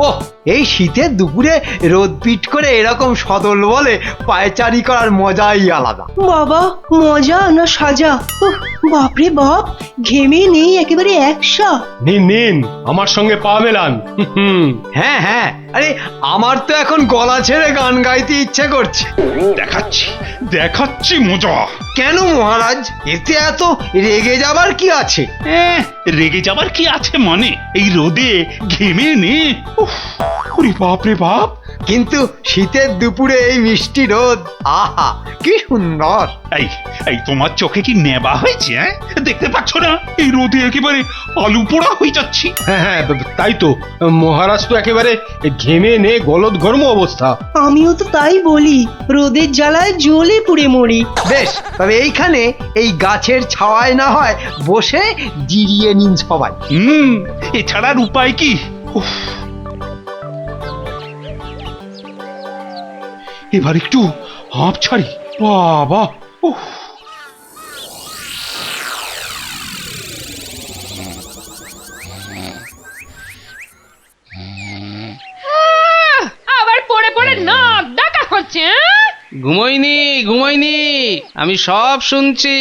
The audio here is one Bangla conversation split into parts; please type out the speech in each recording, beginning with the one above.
ও এই শীতের দুপুরে রোদ পিট করে এরকম সদল বলে পায়চারি করার মজাই আলাদা। বাবা, মজা না সাজা? উফ, বাপরে বাপ, ঘেমে নেই একেবারে একসা। নিন নিন, আমার সঙ্গে পা মেলান। হ্যাঁ হ্যাঁ, আরে আমার তো এখন গলা ছেড়ে গান গাইতে ইচ্ছে করছে। দেখাচ্ছি দেখাচ্ছি মজা। কেন মহারাজ, এতে এত রেগে যাবার কি আছে? রেগে যাবার কি আছে মানে? এই রোদে ঘেমে নে। উফ, ওরে বাপ রে বাপ। কিন্তু শীতের দুপুরে এই মিষ্টি রোদ, আহা কি সুন্দর। এই এই তোমার চোখে কি নেবা হয়েছে? দেখতে পাচ্ছ না এই রোদে একেবারে আলু পোড়া হয়ে যাচ্ছি। হ্যাঁ হ্যাঁ, তাই তো। মহারাজ তো একেবারে ঘেমে নে গলদঘর্ম অবস্থা। আমিও তো তাই বলি, রোদের জ্বালায় জ্বলে পুড়ে মরি। বেশ, তবে এইখানে এই গাছের ছাওয়ায় না হয় বসে জিরিয়ে নিন সবাই। এছাড়ার উপায় কি? উফ, এবার একটু হাঁপ ছাড়ি। বাবা, উফ। আবার পড়ে পড়ে নাক ডাকা হচ্ছে। ঘুমোইনি, আমি সব শুনছি।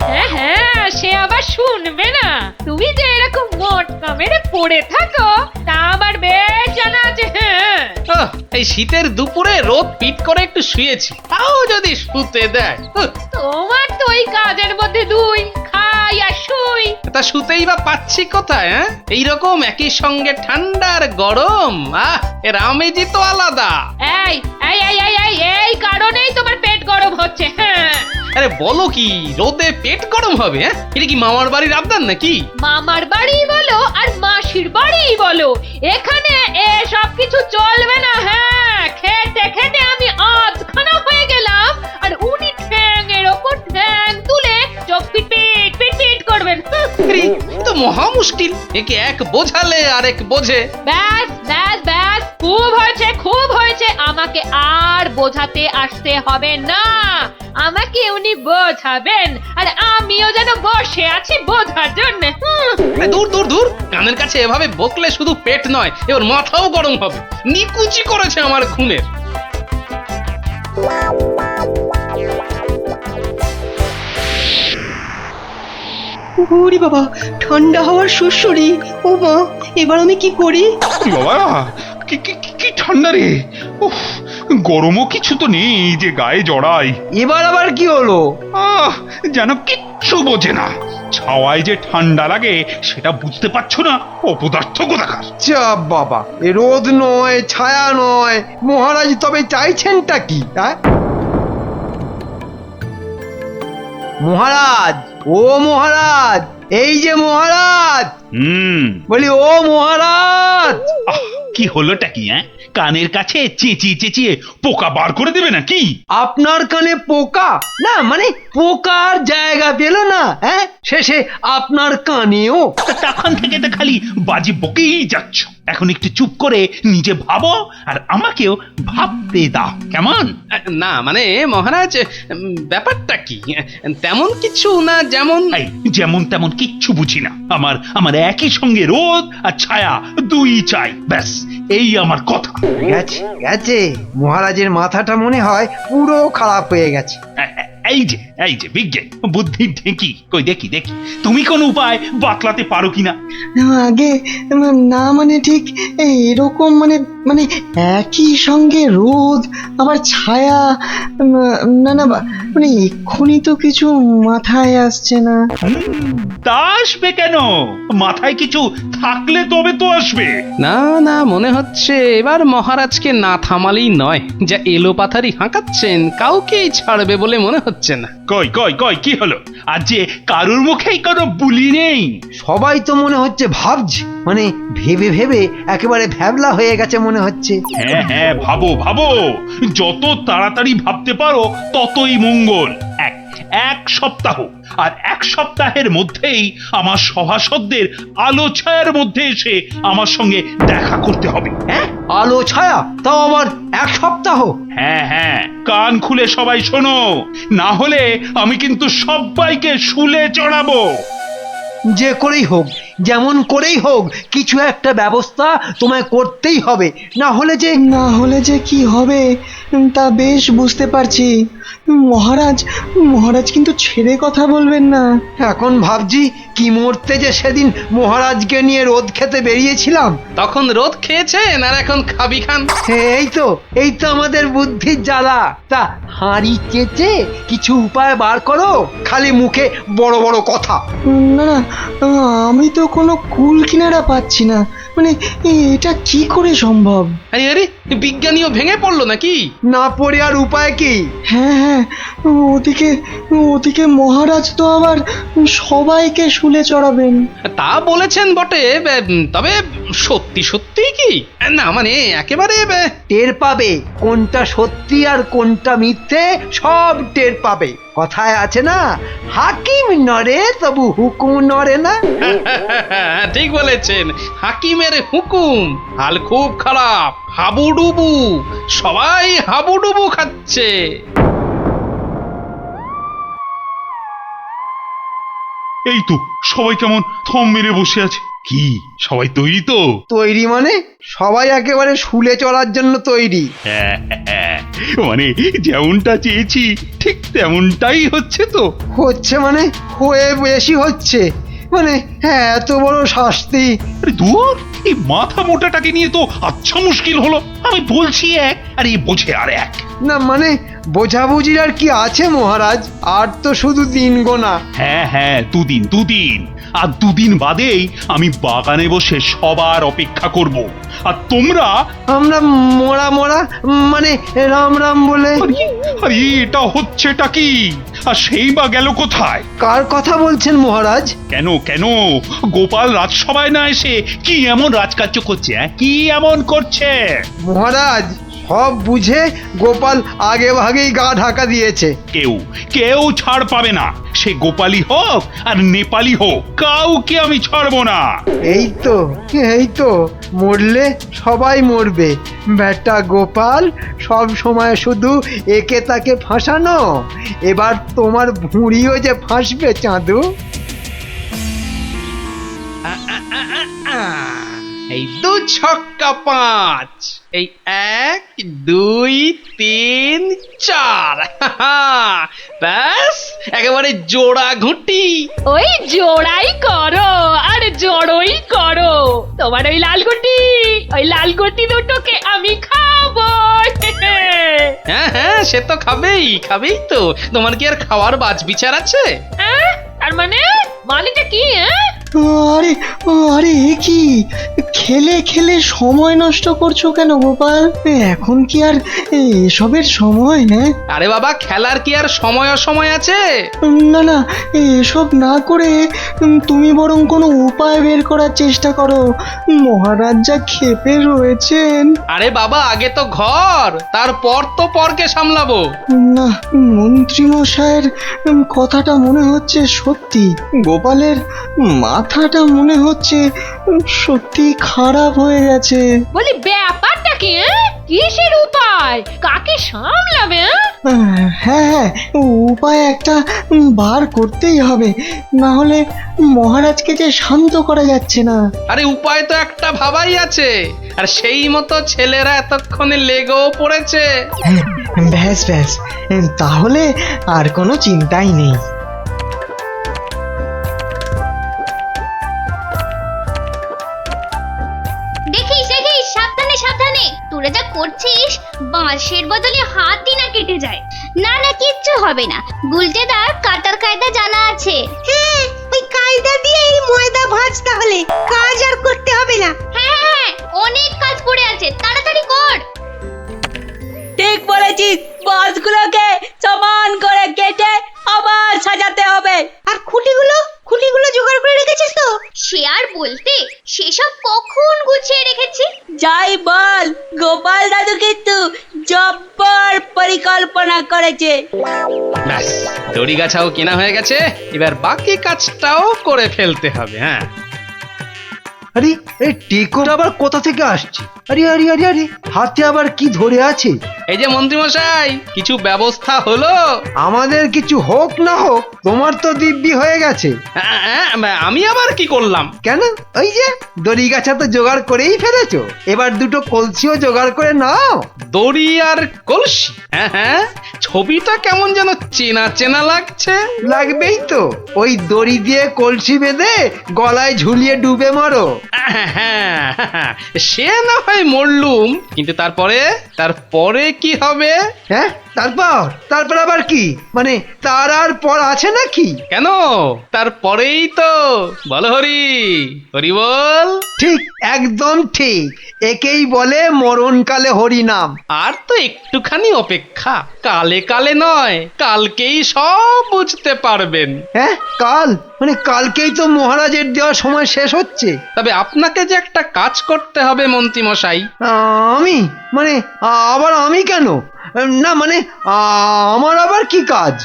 হ্যাঁ হ্যাঁ, সে আবার শুনবে না? তুমি যে এরকম মোটকা মেরে পড়ে থাকো তা আবার বেশ জানা আছে। হ্যাঁ, ওহ, এই শীতের দুপুরে রোদ পিট করে একটু শুয়েছি, তাও যদি শুতে দেয়। তোমার তো ওই কাজের মধ্যে দুই, খাই আর শুই। তা শুতেই বা পাচ্ছি কোথায়? এইরকম একই সঙ্গে ঠান্ডা আর গরম, এর আমেজই তো আলাদা। এই এই এই এই এই এই কারণেই তোমার পেট গরম হচ্ছে। হ্যাঁ, আরে বলো কি, রোদে পেট গরম হবে? এটা কি মামার বাড়ির আবদার নাকি? মামার বাড়ি বলো আর মাসির বাড়ি বলো, এখানে এসব কিছু চলবে না। হ্যাঁ, খেতে খেতে আমি আধখানা হয়ে গেলাম আর উনি ঠ্যাংয়ের ওপর ঠ্যাং তুলে চোখ পিট পিট পিট পিট করবেন। আরে, তো মহা মুশকিল, একে এক বোঝালে আরেক বোঝে। ব্যাস ব্যাস ব্যাস, খুব হয়েছে খুব হয়েছে, আমাকে আর বোঝাতে আসতে হবে না। আমাকে উনি বোঝাবেন আর আমিও যেন বসে আছি বোঝার জন্য। দূর দূর দূর, কানের কাছে এভাবে বকলে শুধু পেট নয়, এবার মাথাও গরম হবে। নিকুচি করেছে আমার ঘুমের। ওরে বাবা, ঠান্ডা হাওয়ার সুরসুরি। ও মা, এবার আমি কি করি? বাবা, কি কি কি ঠান্ডা রে। উফ, গরমও কিছু তো নেই যে গায়ে জড়াই। এবার আবার কি হলো? যেন কিচ্ছু বোঝে না। ছাওয়ায় যে ঠান্ডা লাগে সেটা বুঝতে পারছো না, অপদার্থ কোথাকার। যা বাবা, এ রোদ নয়, ছায়া নয়, মহারাজ তবে চাইছেনটা কি? মহারাজ, ও মহারাজ, এই যে মহারাজ, বলি ও মহারাজ। কি হলোটা কি? কানের কাছে চেঁচিয়ে চেঁচিয়ে পোকা বার করে দেবে নাকি? আপনার কানে পোকা? না মানে পোকার জায়গা পেল না, শেষে আপনার কানেও। তখন থেকে তো খালি বাজি বকেই যাচ্ছ। এখন একটু চুপ করে নিজে ভাবো আর আমাকেও ভাবতে দাও, কেমন? না মানে মহারাজ, ব্যাপারটা কি? তেমন কিছু না, যেমন যেমন তেমন কিচ্ছু বুঝি না। আমার একই সঙ্গে রোদ আর ছায়া দুই চাই, ব্যাস এই আমার কথা। গেছে গেছে, মহারাজের মাথাটা মনে হয় পুরো খারাপ হয়ে গেছে। এই যে বিজ্ঞান বুদ্ধির ঢেঁকি, কই দেখি দেখি তুমি কোন উপায় বাতলাতে পারো কিনা। আগে না মানে ঠিক এরকম মানে মানে একই সঙ্গে রোদ আবার ছায়া, না না মানে এক্ষুনি তো কিছু মাথায় আসছে না। তা আসবে কেন? মাথায় কিছু থাকলে তবে তো আসবে। না না, মনে হচ্ছে এবার মহারাজকে না থামালেই নয়। যা এলোপাথারি হাঁকাচ্ছেন, কাউকেই ছাড়বে বলে মনে হচ্ছে না। কই কই কই কি হলো? আজ যে কারুর মুখেই কোনো বুলি নেই। সবাই তো মনে হচ্ছে ভাবছে, মানে ভেবে ভেবে একেবারে ভ্যাবলা হয়ে গেছে মনে হচ্ছে। হ্যাঁ হ্যাঁ, ভাবো ভাবো, যত তাড়াতাড়ি ভাবতে পারো ততই মঙ্গল। এক সপ্তাহ, আর এক সপ্তাহের মধ্যেই আমার সভাসদদের আলো ছায়ার মধ্যে এসে আমার সঙ্গে দেখা করতে হবে। আলো ছায়া, তাও আবার এক সপ্তাহ? হ্যাঁ হ্যাঁ, কান খুলে সবাই শোনো, না হলে আমি কিন্তু সবাইকে শুলে চড়াবো। যে করেই হোক যেমন করেই হোক কিছু একটা ব্যবস্থা তোমায় করতেই হবে, না হলে যে কি হবে তা বেশ বুঝতে পারছি। মহারাজ মহারাজ কিন্তু ছেড়ে কথা বলবেন না। এখন ভাবছি কি মরতে যে সেদিন মহারাজকে নিয়ে রোদ খেতে বেরিয়েছিলাম। তখন রোদ খেয়েছেন আর এখন খাবি খান। এই তো আমাদের বুদ্ধির জ্বালা। তা হাঁড়ি চেচে কিছু উপায় বার করো, খালি মুখে বড় বড় কথা। না না, আমি তো কোনো কুল কিনারা পাচ্ছি না। মানে এটা কি করে সম্ভব? আরে আরে, বিজ্ঞানীও ভেঙে পড়লো নাকি? না পড়ে আর উপায় কি? হ্যাঁ, ওদিকে মহারাজ তো আবার সবাইকে শুলে চড়াবেন। তা বলেছেন বটে, তবে সত্যি সত্যি কি? না মানে একেবারে টের পাবে কোনটা সত্যি আর কোনটা মিথ্যে, সব টের পাবে। কথায় আছে না, হাকিম নড়ে তবু হুকুম নড়ে না। ঠিক বলেছেন, হাকিমের হুকুম। হাল খুব খারাপ, হাবুডুবু, সবাই হাবুডুবু খাচ্ছে। এই তো সবাই কেমন থম মেরে বসে আছে। কি সবাই তৈরি তো? তৈরি মানে সবাই একেবারে শুলে চড়ার জন্য তৈরি। মানে যেমনটা চেয়েছি ঠিক তেমনটাই হচ্ছে তো? হচ্ছে মানে হয়ে বেশি হচ্ছে। মানে হ্যাঁ, এত বড় শাস্তি। আরে দূর, এই মাথা মোটাটাকে নিয়ে তো আচ্ছা মুশকিল হলো। আমি বলছি এক আর এই বোঝে আর এক। না মানে বোঝাবুঝির আর কি আছে মহারাজ, আর তো শুধু দিন গোনা। হ্যাঁ, দুদিন আর দুদিন বাদেই আমি বাগানে বসে সবার অপেক্ষা করব। আর তোমরা আমরা মোরা মানে রাম রাম বলে। আরে এটা হচ্ছেটা কি? আর সেই বা গেল কোথায়? কার কথা বলছেন মহারাজ? কেন গোপাল রাজসভায় না এসে কি এমন রাজকার্য করছে? কি এমন করছে? মহারাজ সব বুঝে গোপাল আগে ভাগেই গা ঢাকা দিয়েছে। কেউ ছাড় পাবে না, সে গোপালী হোক আর নেপালি হোক, কাউকে আমি ছাড়বো না। এই তো মরলে সবাই মরবে। বেটা গোপাল সব সময় শুধু একে তাকে ফাঁসানো, এবার তোমার ভুঁড়িও যে ফাঁসবে চাঁদু। এই 2 ছক্কা 5, এই 1 2 3 4, ব্যাস একেবারে জোড়া ঘুঁটি। ওই জোড়াই করো আর জড়োই করো। তোমার ওই লাল গুটি দুটোকে আমি খাবো। হ্যাঁ, সে তো খাবেই তো। তোমার কি আর খাওয়ার বাজ বিচার আছে? তার মানেটা কি? আরে এ কি? খেলে সময় নষ্ট করছো কেন গোপাল? এখন কি আর এসবের সময়? হ্যাঁ আরে বাবা, খেলার কি আর সময় অসময় আছে? না, এসব না করে তুমি বরং কোনো উপায় বের করার চেষ্টা করো। মহারাজ যা ক্ষেপে রয়েছেন। আরে বাবা, আগে তো ঘর, তারপর তো পরকে সামলাবো। না, মন্ত্রী মশাইয়ের কথাটা মনে হচ্ছে সত্যি। গোপালের মাথাটা মনে হচ্ছে সত্যি খারাপ হয়ে গেছে। বলি ব্যাপারটা কি? কিসের উপায়? কাকে সামলাবে? হ্যাঁ, উপায় একটা বার করতেই হবে, না হলে মহারাজকে যে শান্ত করা যাচ্ছে না। আরে উপায় তো একটা ভাবাই আছে, আর সেই মতো ছেলেরা এতক্ষণে লেগেও পড়েছে। ব্যাস তাহলে আর কোনো চিন্তাই নেই। দেখিস সাবধানে তোরা যা করছিস, বাঁশের বদলে হাতই না কেটে যায়। না কিচ্ছু হবে না, গুলটেদার কাটার কায়দা জানা আছে। হ্যাঁ, ওই কায়দা দিয়েই ময়দা ভাজ, তাহলে কাজ আর করতে হবে না। হ্যাঁ, অনেক কাজ পড়ে আছে, তাড়াতাড়ি কর। ঠিক বলেছিস, বাঁশগুলোকে সমান করে কেটে আবার সাজাতে হবে। আর খুঁটিগুলো জোগাড় করে রেখেছিস তো? সে আর বলতে, সেসব কখন গুছিয়ে রেখেছি। যাই বল, গোপাল দাদু কিন্তু জব্বর পরিকল্পনা করেছে। ব্যাস, দড়ি গাছাও কেনা হয়ে গেছে, এবার বাকি কাজটাও করে ফেলতে হবে। হ্যাঁ, আরে এই টেকোটা আবার কোথা থেকে আসছে? আরে হাতে আবার কি ধরে আছে? এই যে মন্ত্রীমশাই, কিছু ব্যবস্থা হলো? আমাদের কিছু হোক না হোক তোমার তো দিব্যি হয়ে গেছে। আমি আবার কি করলাম? কেন, ওই যে দড়ি গাছা তো জোগাড় করেই ফেলেছো, এবার দুটো কলসিও জোগাড় করে নাও। দড়ি আর কলসি? হ্যাঁ হ্যাঁ, ছবিটা কেমন যেন চেনা চেনা লাগছে। লাগবেই তো, ওই দড়ি দিয়ে কলসি বেঁধে গলায় ঝুলিয়ে ডুবে মরো। হ্যাঁ, সে না হয় মরলুম, কিন্তু তারপরে কি হবে? হ্যাঁ, তারপর আবার কি? মানে তার আর পর আছে নাকি? কেন, তারপরেই তো বলো হরি, হরি বল। ঠিক, একদম ঠিক, একেই বলে মরণকালে হরি নাম। আর তো একটুখানি অপেক্ষা, কালে কালে নয়, কালকেই সব বুঝতে পারবেন। হ্যাঁ, কাল? মানে কালকেই তো মহারাজের দেওয়ার সময় শেষ হচ্ছে। তবে আপনাকে যে একটা কাজ করতে হবে মন্ত্রী মশাই। আমি? মানে আবার আমি কেন? না মানে আমার আবার কি কাজ?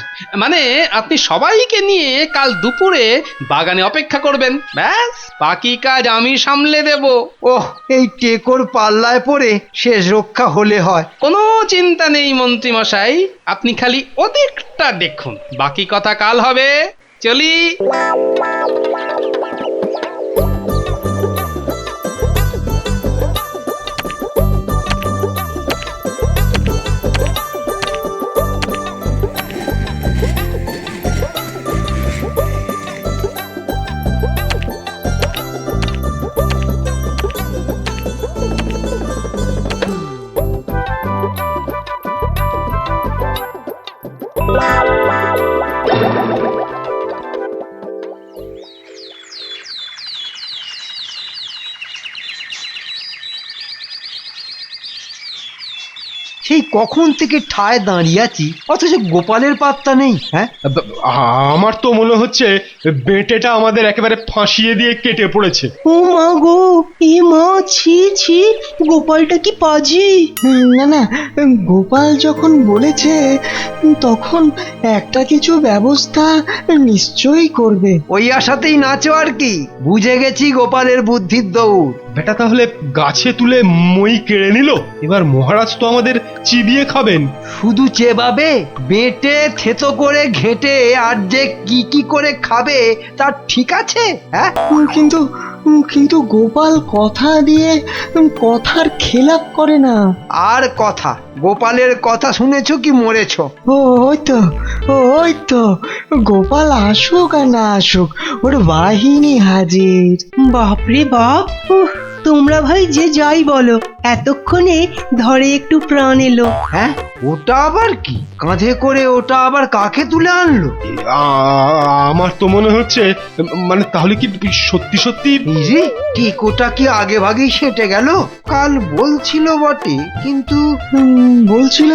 মানে আপনি সবাইকে নিয়ে কাল দুপুরে বাগানে অপেক্ষা করবেন, ব্যাস বাকি কাজ আমি সামলে দেব। ওহ, এই টেকোর পাল্লায় পড়ে শেষ রক্ষা হলে হয়। কোনো চিন্তা নেই মন্ত্রী মশাই, আপনি খালি ওদিকটা দেখুন, বাকি কথা কাল হবে। চলি। সেই কখন থেকে ঠায় দাঁড়িয়ে আছি, অথচ গোপালের পাত্তা নেই। হ্যাঁ, আমার তো মনে হচ্ছে বেঁটেটা আমাদের একেবারে ফাঁসিয়ে দিয়ে কেটে পড়েছে। ও মা গো, এ মা, ছি ছি, গোপালটা কি পাজি! না না, গোপাল যখন বলেছে তখন একটা কিছু ব্যবস্থা নিশ্চয়ই করবে। ওই আশাতেই নাচো আর কি। বুঝে গেছি গোপালের বুদ্ধির দৌড়। বেটা তাহলে গাছে তুলে মই কেড়ে নিল, এবার মহারাজ তো আমাদের চিবিয়ে খাবেন। শুধু চেবাবে? বেটে থেতো করে ঘেটে আর যে কি কি করে খাবে তার ঠিক আছে? হ্যাঁ, কিন্তু কিন্তু গোপাল কথা দিয়ে কথার খেলাপ করে না। আর কথা? গোপালের কথা শুনেছো কি মরেছো? ওই তো গোপাল আসুক আর না আসুক, ওর বাহিনী হাজির। বাপরে বাপ, তোমরা ভাই যে যাই বলো, এতক্ষণে ধরে একটু প্রাণ এলো। হ্যাঁ, ওটা আবার কি? কাঁধে করে ওটা আবার কাকে তুলে আনলো? আমার তো মনে হচ্ছে, মানে তাহলে কি সত্যি সত্যি এই রে, টিকোটা কি আগে ভাগেই সেটে গেল? কাল বলছিল বটে, কিন্তু বলছিল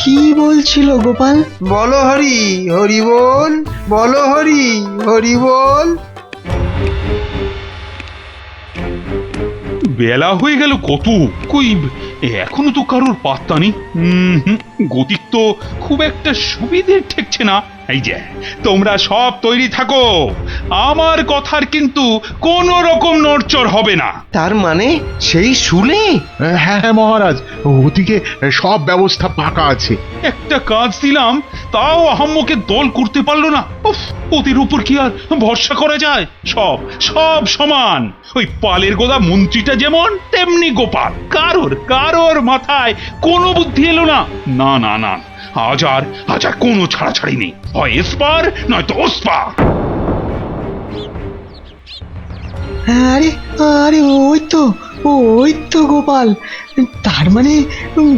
কি বলছিল গোপাল? বলো হরি, হরি বল, বলো হরি, হরি বল। বেলা হয়ে গেল কত, কই এখনো তো কারোর পাত্তা নেই। গতিক তো খুব একটা সুবিধে ঠেকছে না। এই যে তোমরা সব তৈরি থাকো, আমার কথার কিন্তু কোনো রকম নড়চড় হবে না। তার মানে সেই শুনে? হ্যাঁ হ্যাঁ মহারাজ, ওদিকে সব ব্যবস্থা পাকা আছে। একটা কাজ দিলাম, তাও আহাম্মকে দল করতে পারলো না। উফ, ওদের উপর কি আর ভরসা করা যায়? সব সব সমান। ওই পালের গোদা মন্ত্রীটা যেমন, তেমনি গোপাল। কারোর মাথায় কোনো বুদ্ধি এলো না। না না না, আজ আর কোনো ছাড়াছাড়ি নেই, হয় এসপার নয়তো ওসপার। আরে আরে, ওই তো গোপাল। তার মানে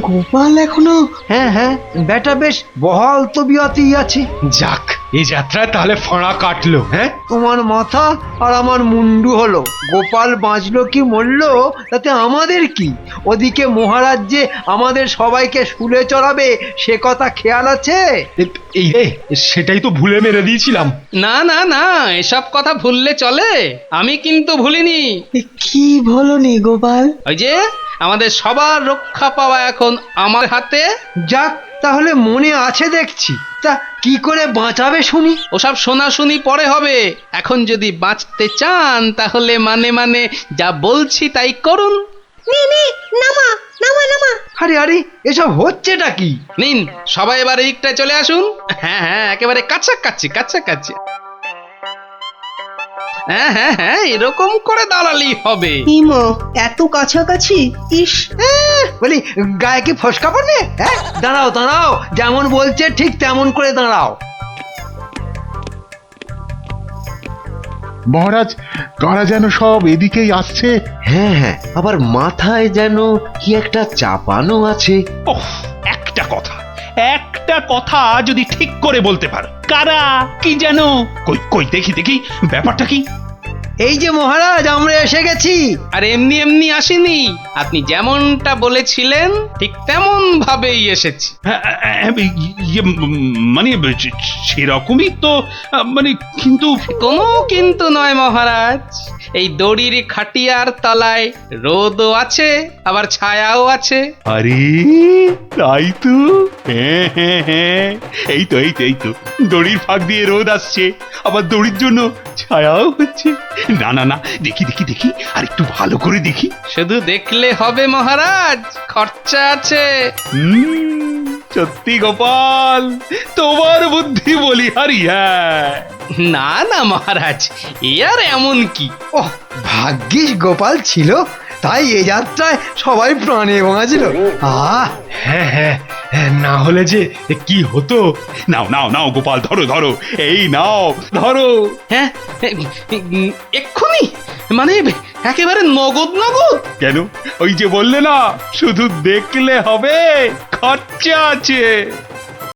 গোপাল এখনো... হ্যাঁ হ্যাঁ, বেটা বেশ বহাল তবিয়তেই আছে। যাক, এই যাত্রায় তাহলে ফাঁড়া কাটলো। হ্যাঁ, তোমার মাথা আর আমার মুন্ডু হলো। গোপাল বাঁচলো কি মরলো তাতে আমাদের কি? ওদিকে মহারাজ যে আমাদের সবাইকে শুলে চড়াবে সে কথা খেয়াল আছে? এই রে, সেটাই তো ভুলে মেরে দিয়েছিলাম। না না না, এসব কথা ভুললে চলে? আমি কিন্তু ভুলিনি। কি বলনি গোপাল? ওই যে আমাদের সবার রক্ষা পাওয়া এখন আমার হাতে। যাক, তাহলে মনে আছে দেখছি। তা কি করে বাঁচাবে শুনি? ওসব শোনাশুনি পরে হবে, এখন যদি বাঁচতে চান তাহলে মানে যা বলছি তাই করুন। নে নে নামা নামা নামা। আরে আরে এসব হচ্ছেটা কি? নিন সবাই এবার এইদিকটায় চলে আসুন। হ্যাঁ হ্যাঁ একেবারে কাছাকাছি কাছাকাছি। হ্যাঁ হ্যাঁ হ্যাঁ এরকম করে দাঁড়ালেই হবে। ইমা এত কাছাকাছি, ইস। বলি গায়ে কি ফসকা পড়বে? হ্যাঁ, দাঁড়াও দাঁড়াও, যেমন বলছে ঠিক তেমন করে দাঁড়াও। মহারাজ, কারা যেন সব এদিকেই আসছে। হ্যাঁ হ্যাঁ, আবার মাথায় যেন কি একটা চাপানো আছে। ওহ, একটা কথা যদি ঠিক করে বলতে পারো, কারা কি যেন? কই কই দেখি দেখি ব্যাপারটা কি? এই যে মহারাজ, আমরা এসে গেছি। আর এমনি এমনি আসেনি, আপনি যেমনটা বলেছিলেন ঠিক তেমন ভাবেই এসেছি। মানে সেরকমই তো, মানে কিন্তু কোনো কিন্তু নয় মহারাজ, এই দড়ির খাটিয়ার তলায় রোদও আছে আবার ছায়াও আছে। আরে তাই তো, হ্যাঁ হ্যাঁ হ্যাঁ, এই তো দড়ির ফাঁক দিয়ে রোদ আসছে, আবার দড়ির জন্য ছায়াও হচ্ছে। না না না, দেখি দেখি দেখি, আর একটু ভালো করে দেখি। শুধু দেখলে হবে মহারাজ, খরচা আছে। সত্যি গোপাল, তোমার বুদ্ধি বলিহারি। হ্যাঁ, না না মহারাজ, এ আর এমন কি। ওহ, ভাগ্যিস গোপাল ছিল, তাই এ যাত্রায় সবাই প্রাণে বাঁচল। হ্যাঁ হ্যাঁ, না হলে যে কি হতো। নাও নাও নাও গোপাল, ধরো ধরো, এই নাও ধরো। হ্যাঁ এক্ষুনি, মানে একেবারে নগদ নগদ। কেন? ওই যে বললে না, শুধু দেখলে হবে, খরচা আছে।